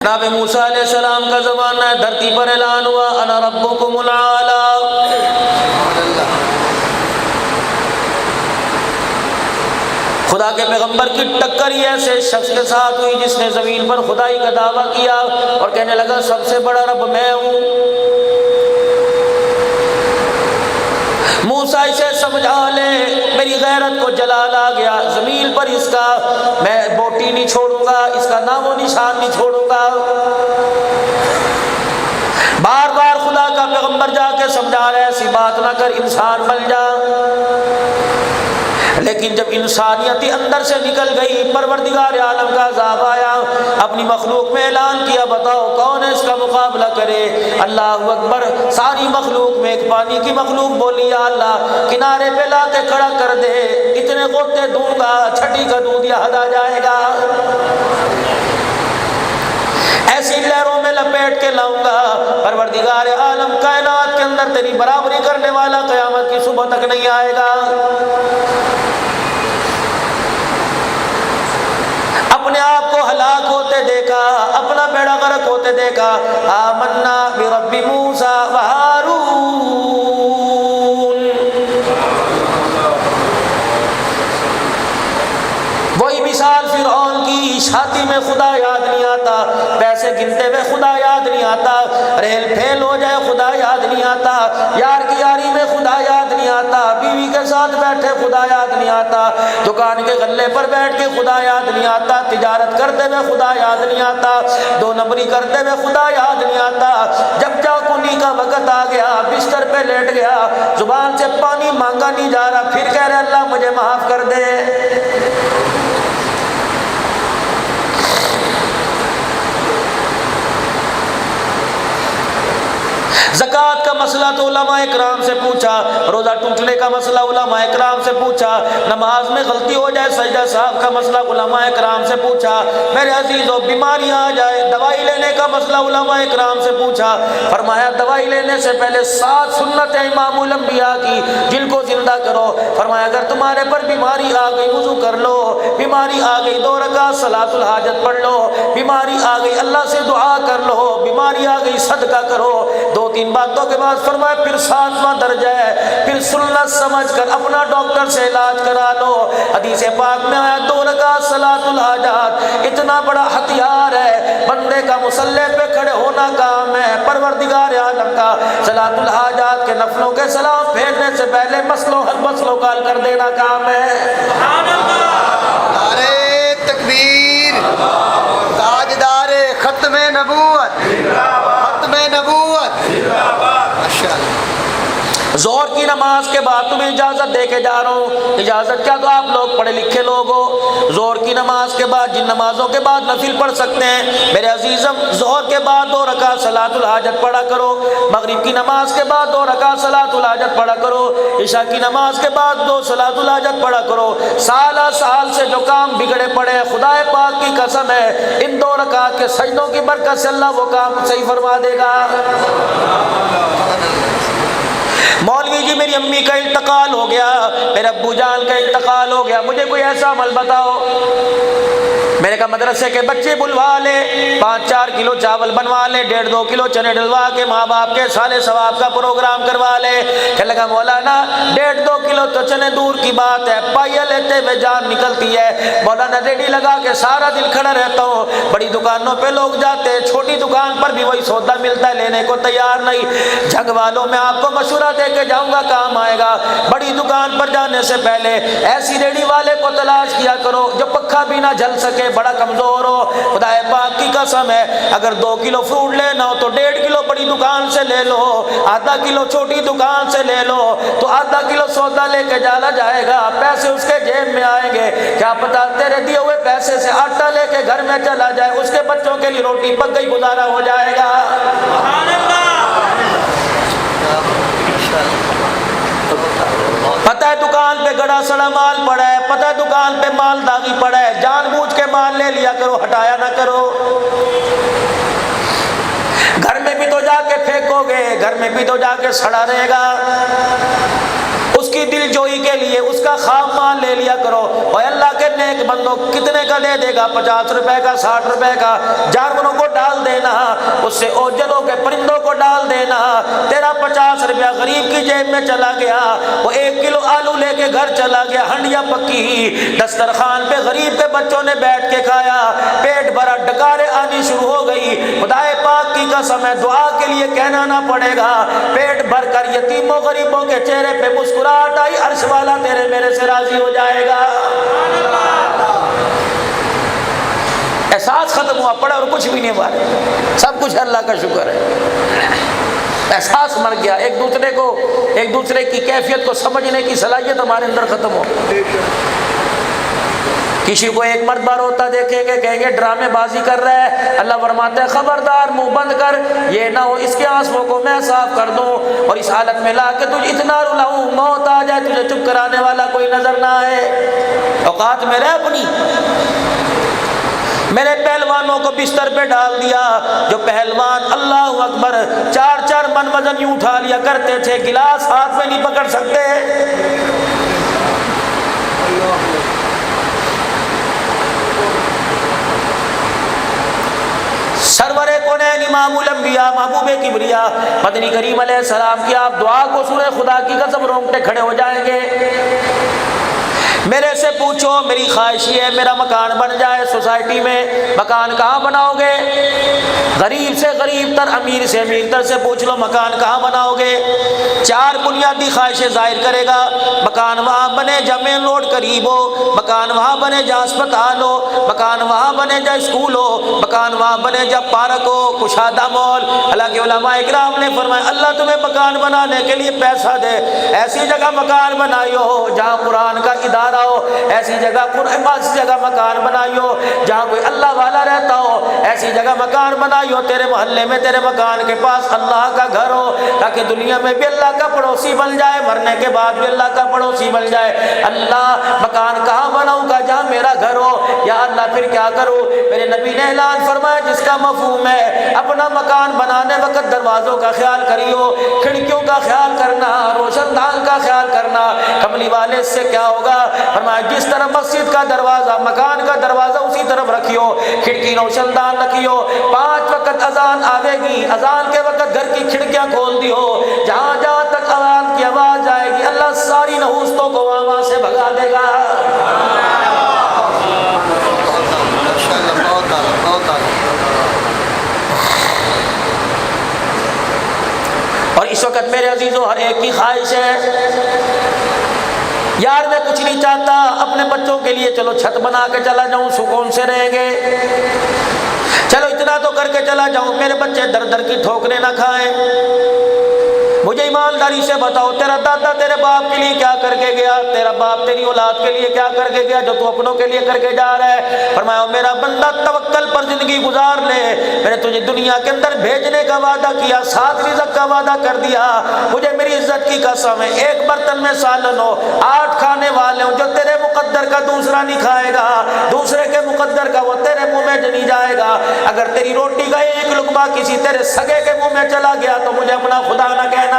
جناب موسیٰ علیہ السلام کا زمانہ ہے، دھرتی پر اعلان ہوا انا ربکم الاعلی۔ خدا کے پیغمبر کی ٹکر ہی ایسے شخص کے ساتھ ہوئی جس نے زمین پر خدائی کا دعویٰ کیا اور کہنے لگا سب سے بڑا رب میں ہوں۔ موسیٰ اسے سمجھا لے، میری غیرت کو جلال آ گیا، زمین پر اس کا میں بوٹی نہیں چھوڑوں گا، اس کا نام و نشان نہیں چھوڑوں گا۔ بار بار خدا کا پیغمبر جا کے سمجھا رہا ہے ایسی بات نہ کر، انسان بن جا۔ لیکن جب انسانیت اندر سے نکل گئی، پروردگار عالم کا عذاب آیا، اپنی مخلوق میں اعلان کیا بتاؤ کون ہے اس کا مقابلہ کرے۔ اللہ اکبر، ساری مخلوق میں ایک پانی کی مخلوق بولی یا اللہ کنارے پہ لا کے کھڑا کر دے، اتنے غوطے دوں گا چھٹی کا دودھ یاد آ جائے گا، ایسی لہروں میں لپیٹ کے لاؤں گا۔ پروردگار عالم کائنات کے اندر تیری برابری کرنے والا قیامت کی صبح تک نہیں آئے گا۔ اپنے آپ کو ہلاک ہوتے دیکھا، اپنا بیڑا غرق ہوتے دیکھا۔ آمنا برب موسیٰ و ہارون۔ وہی مثال فرعون کی، چھاتی میں خدا یاد نہیں آتا، پیسے گنتے ہوئے خدا یاد نہیں آتا، ریل پھیل ہو جائے خدا یاد نہیں آتا، یار کی یاری میں خدا یاد نہیں آتا، بیوی کے ساتھ بیٹھے خدا یاد نہیں آتا، دکان کے غلے پر بیٹھ کے خدا یاد نہیں آتا، تجارت کرتے ہوئے خدا یاد نہیں آتا، دو نمبری کرتے ہوئے خدا یاد نہیں آتا۔ جب چاکنی کا وقت آ گیا، بستر پہ لیٹ گیا، زبان سے پانی مانگا نہیں جا رہا، پھر کہہ رہے اللہ مجھے معاف کر دے۔ زکوٰۃ کا مسئلہ تو علماء اکرام سے پوچھا، روزہ ٹوٹنے کا مسئلہ علماء اکرام سے پوچھا، نماز میں غلطی ہو جائے سجدہ صاحب کا مسئلہ علماء اکرام سے پوچھا، میرے عزیزوں بیماریاں آ جائے دوائی لینے کا مسئلہ علماء اکرام سے پوچھا۔ فرمایا دوائی لینے سے پہلے 7 سنت امام الانبیاء کی جن کو زندہ کرو۔ فرمایا اگر تمہارے پر بیماری آ گئی وضو کر لو، بیماری آ گئی 2 رکعت صلاۃ الحاجت پڑھ لو، بیماری آ گئی اللہ سے دعا کر لو، بیماری آ گئی صدقہ کرو۔ 2-3 باتوں کے بعد فرمایا پھر 7واں درجہ ہے، پھر سنت سمجھ کر اپنا ڈاکٹر سے علاج کرا لو۔ حدیث پاک میں آیا 2 رکعت صلاۃ الحاجات اتنا بڑا ہتھیار ہے، بندے کا مصلی پہ کھڑے ہونا کام ہے، پروردگار عالم کا صلاۃ الحاجات کے نفلوں کے سلام پھیرنے سے پہلے مسئلوں کا حل کر دینا کام ہے۔ سبحان اللہ، نعرہ تکبیر، تاجدار ختم نبوت، ختم نبوت، ماشاءاللہ۔ ظہر کی نماز کے بعد تمہیں اجازت دے کے جا رہا ہوں، اجازت کیا تو آپ لوگ پڑھے لکھے لوگ ہو، ظہر کی نماز کے بعد جن نمازوں کے بعد نفل پڑھ سکتے ہیں میرے عزیزم، ظہر کے بعد 2 رکعت صلاۃ الحاجت پڑھا کرو، مغرب کی نماز کے بعد 2 رکعت صلاۃ الحاجت پڑھا کرو، عشاء کی نماز کے بعد 2 صلاۃ الحاجت پڑھا کرو۔ سال سے جو کام بگڑے پڑے خدا پاک کی قسم ہے ان 2 رکعت کے سجدوں کی برکت سے اللہ وہ کام صحیح فرما دے گا۔ مولوی جی میری امی کا انتقال ہو گیا، میرے ابو جان کا انتقال ہو گیا، مجھے کوئی ایسا عمل بتاؤ۔ میں نے کہا مدرسے کے بچے بلوا لے، 5-4 کلو چاول بنوا لے، 1.5-2 کلو چنے ڈلوا کے ماں باپ کے سالے ثواب کا پروگرام کروا لے۔ کہنے لگا مولانا 1.5-2 کلو تو چنے دور کی بات ہے، پائیا لیتے ہوئے جان نکلتی ہے۔ مولانا ریڈی لگا کے سارا دن کھڑا رہتا ہوں، بڑی دکانوں پہ لوگ جاتے ہیں، چھوٹی دکان پر بھی وہی سودا ملتا ہے، لینے کو تیار نہیں۔ جنگ والوں میں آپ کو مشورہ دے کے جاؤں گا، کام آئے گا۔ بڑی دکان پر جانے سے پہلے ایسی ریڈی والے کو تلاش کیا کرو جو پکا بھی نہ جل سکے، بڑا کمزور ہو۔ خدا پاک کی قسم ہے اگر 2 کلو فروٹ لینا ہو تو 1.5 کلو بڑی دکان سے لے لو، آدھا کلو چھوٹی دکان سے لے لو، تو آدھا کلو سودا لے کے جانا جائے گا، پیسے اس کے جیب میں آئیں گے، کیا پتا تیرے دیے ہوئے پیسے سے آٹا لے کے گھر میں چلا جائے، اس کے بچوں کے لیے روٹی پک گئی، گزارا ہو جائے گا۔ پتہ ہے دکان پہ گڑا سڑا مال پڑا ہے، پتہ ہے دکان پہ مال داغی پڑا ہے، جان بوجھ کے مال لے لیا کرو، ہٹایا نہ کرو۔ گھر میں بھی تو جا کے پھینکو گے، گھر میں بھی تو جا کے سڑا رہے گا۔ اس کی دل جوئی کے لیے اس کا خام مال لے لیا کرو۔ اور اللہ کے نیک بندوں کتنے کا دے دے گا، 50 روپے کا، 60 روپے کا، جانوروں کو ڈال اوجلوں کے پرندوں کو ڈال دینا، تیرا 50 روپیہ غریب کی جیب میں چلا گیا، وہ 1 کلو آلو لے کے گھر چلا گیا، ہنڈیا پکی، دسترخوان پہ غریب کے بچوں نے بیٹھ کے کھایا، پیٹ بھرا، ڈکاریں آنی شروع ہو گئی، خدائے پاک کی قسم ہے دعا کے لیے کہنا نہ پڑے گا، پیٹ بھر کر یتیموں غریبوں کے چہرے پہ مسکراہٹ آئی، عرش والا تیرے میرے سے راضی ہو جائے گا۔ احساس ختم ہوا، پڑا اور کچھ بھی نہیں ہوا، سب کچھ اللہ کا شکر ہے، احساس مر گیا، ایک دوسرے کی کیفیت کو سمجھنے کی صلاحیت ہمارے اندر ختم ہو۔ کسی کو ایک مرتبہ روتا دیکھیں گے کہیں گے ڈرامے بازی کر رہا ہے، اللہ فرماتا ہے خبردار منہ بند کر، یہ نہ ہو اس کے آنسوؤں کو میں صاف کر دوں اور اس حالت میں لا کے تجھے اتنا رلاؤں موت آ جائے تجھے چپ کرانے والا کوئی نظر نہ آئے۔ اوقات میں رہ اپنی، میرے پہلوانوں کو بستر پہ ڈال دیا، جو پہلوان اللہ اکبر 4 من وزن یوں اٹھا لیا کرتے تھے، گلاس ہاتھ میں نہیں پکڑ سکتے۔ سرور کونین امام الانبیاء محبوب کبریا مدنی کریم علیہ السلام کی آپ دعا کو سنیں، خدا کی قسم رونگٹے کھڑے ہو جائیں گے۔ میرے سے پوچھو، میری خواہش یہ ہے میرا مکان بن جائے سوسائٹی میں، مکان کہاں بناؤ گے؟ غریب سے غریب تر، امیر سے امیر تر سے پوچھ لو مکان کہاں بناؤ گے؟ 4 بنیادی خواہشیں ظاہر کرے گا، مکان وہاں بنے جہاں مین روڈ قریب ہو، مکان وہاں بنے جہاں اسپتال ہو، مکان وہاں بنے جہاں اسکول ہو، مکان وہاں بنے جہاں پارک ہو، کشادہ مال۔ اللہ کے علماء اکرام نے فرمایا اللہ تمہیں مکان بنانے کے لیے پیسہ دے، ایسی جگہ مکان بنائیو جہاں قرآن کا ادارہ ہو، ایسی جگہ مکان بنائیو جہاں کوئی اللہ والا رہتا ہو، ایسی جگہ مکان بنائیو تیرے محلے میں تیرے مکان کے پاس اللہ کا گھر ہو، تاکہ دنیا میں بھی اللہ کا پڑوسی بن جائے، مرنے کے بعد بھی اللہ کا پڑوسی بن جائے۔ اللہ مکان کہاں بناؤں گا؟ جہاں میرا گھر ہو۔ یا اللہ پھر کیا کروں؟ میرے نبی نے اعلان فرمایا جس کا مفہوم ہے اپنا مکان بنانے وقت دروازوں کا خیال کریو، کھڑکیوں کا خیال کرنا، روشن دان کا خیال کرنا۔ کملی والے سے کیا ہوگا؟ فرمایا جس طرح مسجد کا دروازہ مکان کا دروازہ اسی طرف رکھیو، کھڑکی روشن دان رکھیو، 5 وقت اذان آئے گی، اذان کے وقت گھر کی کھڑکیاں کھول دیو، جہاں جہاں تک اذان کی آواز آئے گی اللہ ساری نحوستوں کو وہاں سے بھگا دے گا۔ اور اس وقت میرے عزیزوں ہر ایک کی خواہش ہے یار میں کچھ نہیں چاہتا اپنے بچوں کے لیے چلو چھت بنا کے چلا جاؤں، سکون سے رہیں گے، چلو اتنا تو کر کے چلا جاؤں میرے بچے در در کی ٹھوکریں نہ کھائیں۔ مجھے ایمانداری سے بتاؤ تیرا دادا تیرے باپ کے لیے کیا کر کے گیا، تیرا باپ تیری اولاد کے لیے کیا کر کے گیا جو تو اپنوں کے لیے کر کے جا رہا ہے؟ فرمایا میرا بندہ توکل پر زندگی گزار لے، میں نے تجھے دنیا کے اندر بھیجنے کا وعدہ کیا، 7 رزق کا وعدہ کر دیا، مجھے میری عزت کی قسم ہے 1 برتن میں سالن ہو، 8 کھانے والے ہوں، جو تیرے مقدر کا دوسرا نہیں کھائے گا، دوسرے کے مقدر کا وہ تیرے منہ میں نہیں جائے گا۔ اگر تیری روٹی کا 1 لقمہ کسی تیرے سگے کے منہ میں چلا گیا تو مجھے اپنا خدا نہ کہنا۔